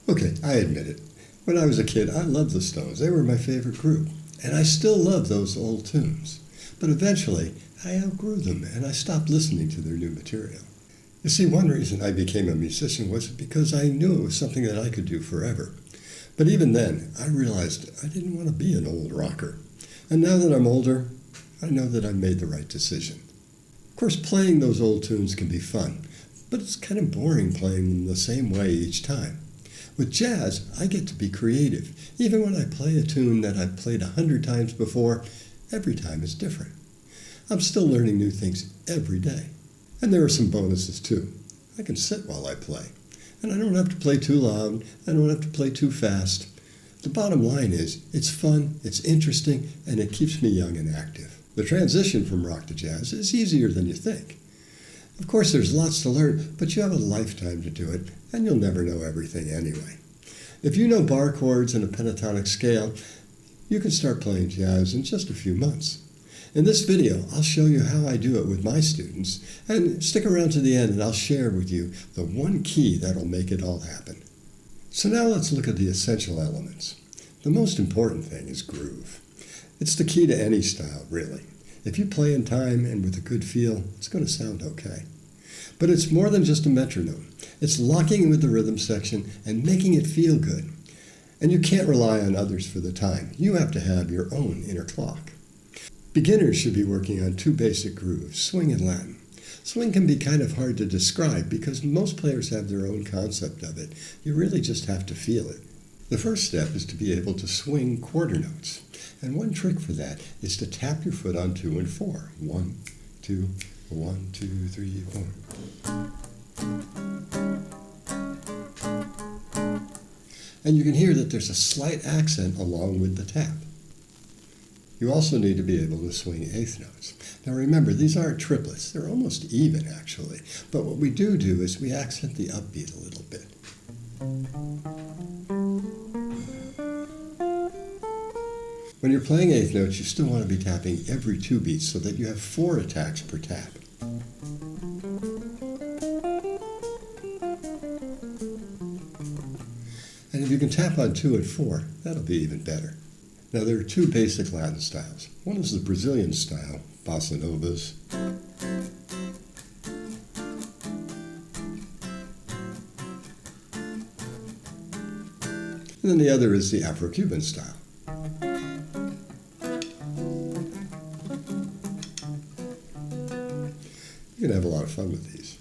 Okay, I admit it. When I was a kid, I loved the Stones. They were my favorite group. And I still love those old tunes. But eventually, I outgrew them and I stopped listening to their new material. You see, one reason I became a musician was because I knew it was something that I could do forever. But even then, I realized I didn't want to be an old rocker. And now that I'm older, I know that I've made the right decision. Of course, playing those old tunes can be fun, but it's kind of boring playing them the same way each time. With jazz, I get to be creative. Even when I play a tune that I've played 100 times before, every time is different. I'm still learning new things every day. And there are some bonuses too. I can sit while I play. And I don't have to play too loud. I don't have to play too fast. The bottom line is, it's fun, it's interesting, and it keeps me young and active. The transition from rock to jazz is easier than you think. Of course, there's lots to learn, but you have a lifetime to do it, and you'll never know everything anyway. If you know bar chords and a pentatonic scale, you can start playing jazz in just a few months. In this video, I'll show you how I do it with my students, and stick around to the end and I'll share with you the one key that'll make it all happen. So now let's look at the essential elements. The most important thing is groove. It's the key to any style, really. If you play in time and with a good feel, it's going to sound okay. But it's more than just a metronome. It's locking with the rhythm section and making it feel good. And you can't rely on others for the time. You have to have your own inner clock. Beginners should be working on two basic grooves, swing and Latin. Swing can be kind of hard to describe because most players have their own concept of it. You really just have to feel it. The first step is to be able to swing quarter notes. And one trick for that is to tap your foot on 2 and 4. 1, 2, 1, 2, 3, 4. And you can hear that there's a slight accent along with the tap. You also need to be able to swing eighth notes. Now remember, these aren't triplets. They're almost even, actually. But what we do is we accent the upbeat a little bit. When you're playing eighth notes, you still want to be tapping every 2 beats so that you have 4 attacks per tap. And if you can tap on 2 and 4, that'll be even better. Now there are 2 basic Latin styles. One is the Brazilian style, bossa novas. And then the other is the Afro-Cuban style. You can have a lot of fun with these.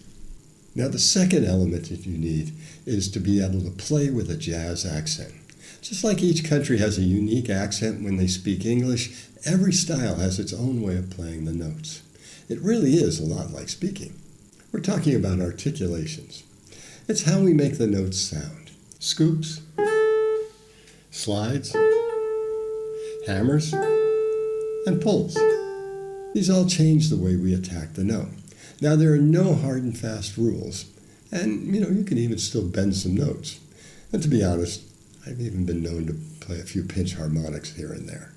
Now the second element that you need is to be able to play with a jazz accent. Just like each country has a unique accent when they speak English, every style has its own way of playing the notes. It really is a lot like speaking. We're talking about articulations. It's how we make the notes sound. Scoops, slides, hammers, and pulls. These all change the way we attack the note. Now there are no hard and fast rules, and you can even still bend some notes. And to be honest, I've even been known to play a few pinch harmonics here and there.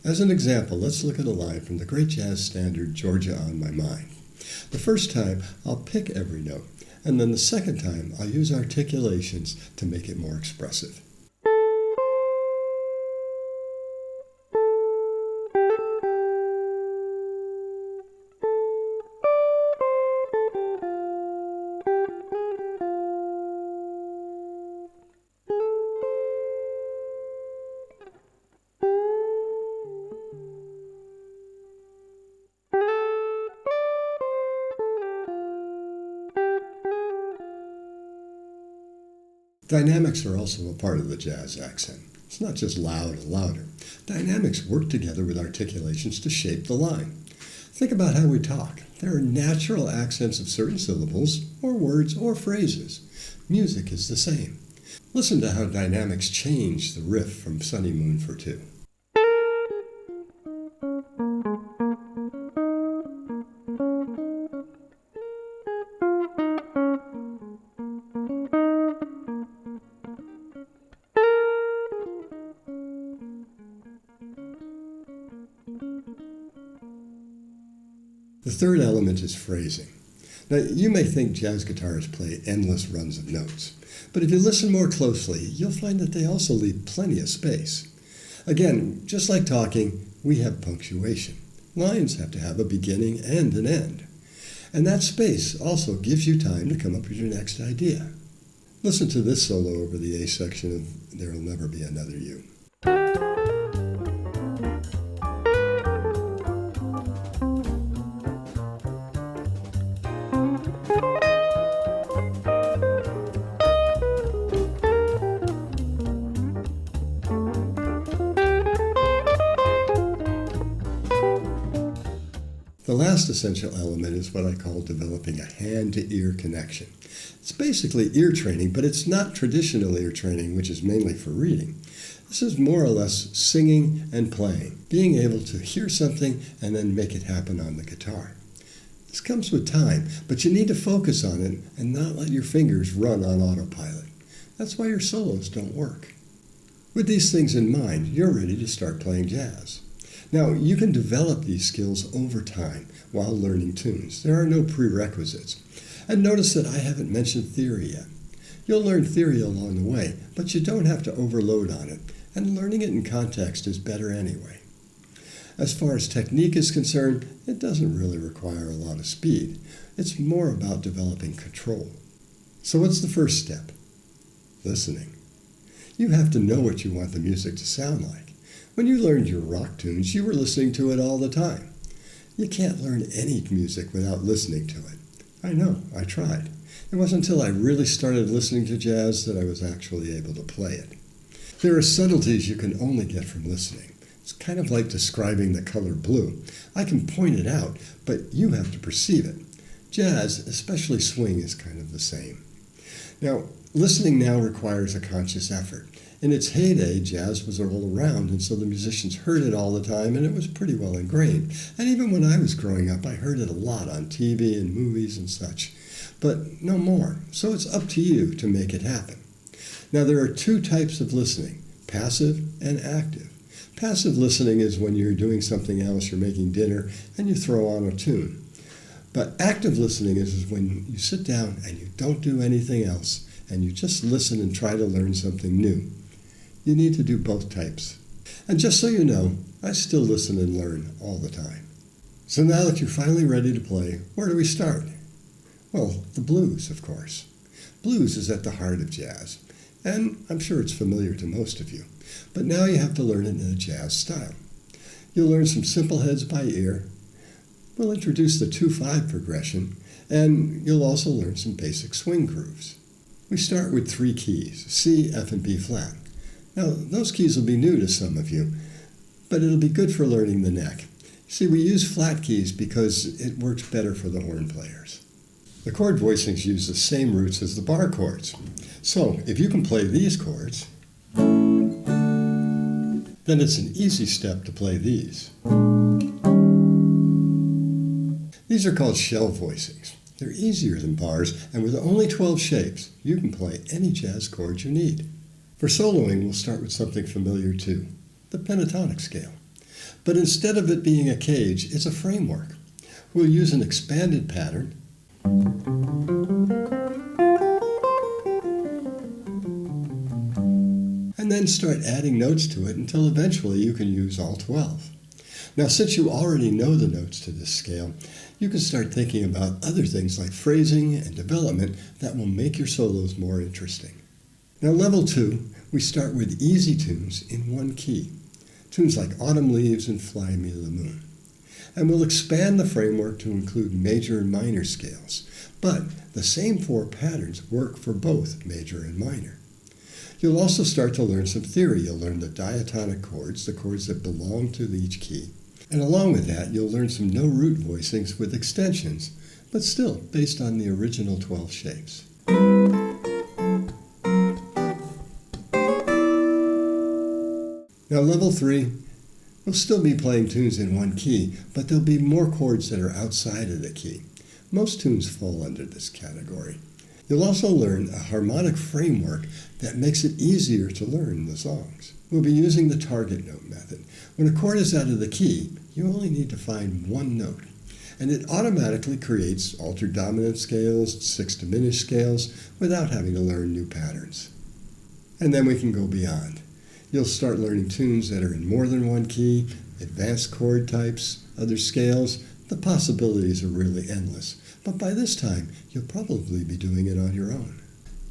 As an example, let's look at a line from the great jazz standard, Georgia on My Mind. The first time, I'll pick every note, and then the second time, I'll use articulations to make it more expressive. Dynamics are also a part of the jazz accent. It's not just loud and louder. Dynamics work together with articulations to shape the line. Think about how we talk. There are natural accents of certain syllables, or words, or phrases. Music is the same. Listen to how dynamics change the riff from Sunny Moon for Two. The third element is phrasing. Now, you may think jazz guitarists play endless runs of notes, but if you listen more closely, you'll find that they also leave plenty of space. Again, just like talking, we have punctuation. Lines have to have a beginning and an end. And that space also gives you time to come up with your next idea. Listen to this solo over the A section of There'll Never Be Another You. The last essential element is what I call developing a hand-to-ear connection. It's basically ear training, but it's not traditional ear training, which is mainly for reading. This is more or less singing and playing, being able to hear something and then make it happen on the guitar. This comes with time, but you need to focus on it and not let your fingers run on autopilot. That's why your solos don't work. With these things in mind, you're ready to start playing jazz. Now, you can develop these skills over time while learning tunes. There are no prerequisites. And notice that I haven't mentioned theory yet. You'll learn theory along the way, but you don't have to overload on it, and learning it in context is better anyway. As far as technique is concerned, it doesn't really require a lot of speed. It's more about developing control. So what's the first step? Listening. You have to know what you want the music to sound like. When you learned your rock tunes, you were listening to it all the time. You can't learn any music without listening to it. I know, I tried. It wasn't until I really started listening to jazz that I was actually able to play it. There are subtleties you can only get from listening. It's kind of like describing the color blue. I can point it out, but you have to perceive it. Jazz, especially swing, is kind of the same. Now, listening now requires a conscious effort. In its heyday, jazz was all around, and so the musicians heard it all the time, and it was pretty well ingrained. And even when I was growing up, I heard it a lot on TV and movies and such. But no more, so it's up to you to make it happen. Now, there are two types of listening, passive and active. Passive listening is when you're doing something else, you're making dinner, and you throw on a tune. But active listening is when you sit down and you don't do anything else, and you just listen and try to learn something new. You need to do both types. And just so you know, I still listen and learn all the time. So now that you're finally ready to play, where do we start? Well, the blues, of course. Blues is at the heart of jazz, and I'm sure it's familiar to most of you. But now you have to learn it in a jazz style. You'll learn some simple heads by ear. We'll introduce the 2-5 progression, and you'll also learn some basic swing grooves. We start with 3 keys, C, F, and B flat. Now, those keys will be new to some of you, but it'll be good for learning the neck. See, we use flat keys because it works better for the horn players. The chord voicings use the same roots as the bar chords. So, if you can play these chords, then it's an easy step to play these. These are called shell voicings. They're easier than bars, and with only 12 shapes, you can play any jazz chord you need. For soloing, we'll start with something familiar too, the pentatonic scale. But instead of it being a cage, it's a framework. We'll use an expanded pattern and then start adding notes to it until eventually you can use all 12. Now, since you already know the notes to this scale, you can start thinking about other things like phrasing and development that will make your solos more interesting. Now, level 2, we start with easy tunes in 1 key. Tunes like Autumn Leaves and Fly Me to the Moon. And we'll expand the framework to include major and minor scales. But the same 4 patterns work for both major and minor. You'll also start to learn some theory. You'll learn the diatonic chords, the chords that belong to each key. And along with that, you'll learn some no-root voicings with extensions, but still based on the original 12 shapes. Now, level 3, we'll still be playing tunes in 1 key, but there'll be more chords that are outside of the key. Most tunes fall under this category. You'll also learn a harmonic framework that makes it easier to learn the songs. We'll be using the target note method. When a chord is out of the key, you only need to find 1 note. And it automatically creates altered dominant scales, sixth diminished scales, without having to learn new patterns. And then we can go beyond. You'll start learning tunes that are in more than one key, advanced chord types, other scales. The possibilities are really endless. But by this time, you'll probably be doing it on your own.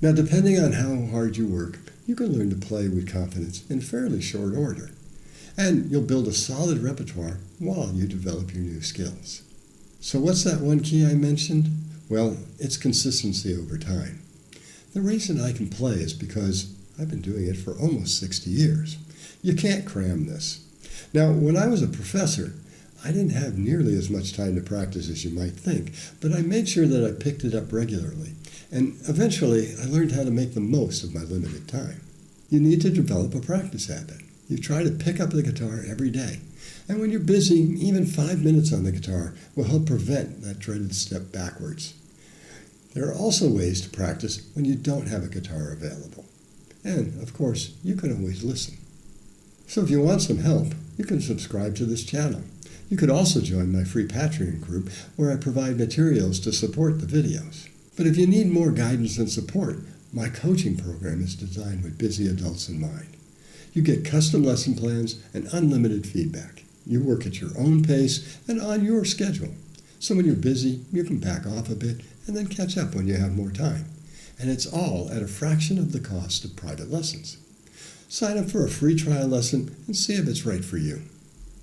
Now, depending on how hard you work, you can learn to play with confidence in fairly short order. And you'll build a solid repertoire while you develop your new skills. So what's that one key I mentioned? Well, it's consistency over time. The reason I can play is because I've been doing it for almost 60 years. You can't cram this. Now, when I was a professor, I didn't have nearly as much time to practice as you might think, but I made sure that I picked it up regularly. And eventually, I learned how to make the most of my limited time. You need to develop a practice habit. You try to pick up the guitar every day. And when you're busy, even 5 minutes on the guitar will help prevent that dreaded step backwards. There are also ways to practice when you don't have a guitar available. And, of course, you can always listen. So if you want some help, you can subscribe to this channel. You could also join my free Patreon group where I provide materials to support the videos. But if you need more guidance and support, my coaching program is designed with busy adults in mind. You get custom lesson plans and unlimited feedback. You work at your own pace and on your schedule. So when you're busy, you can back off a bit and then catch up when you have more time. And it's all at a fraction of the cost of private lessons. Sign up for a free trial lesson and see if it's right for you.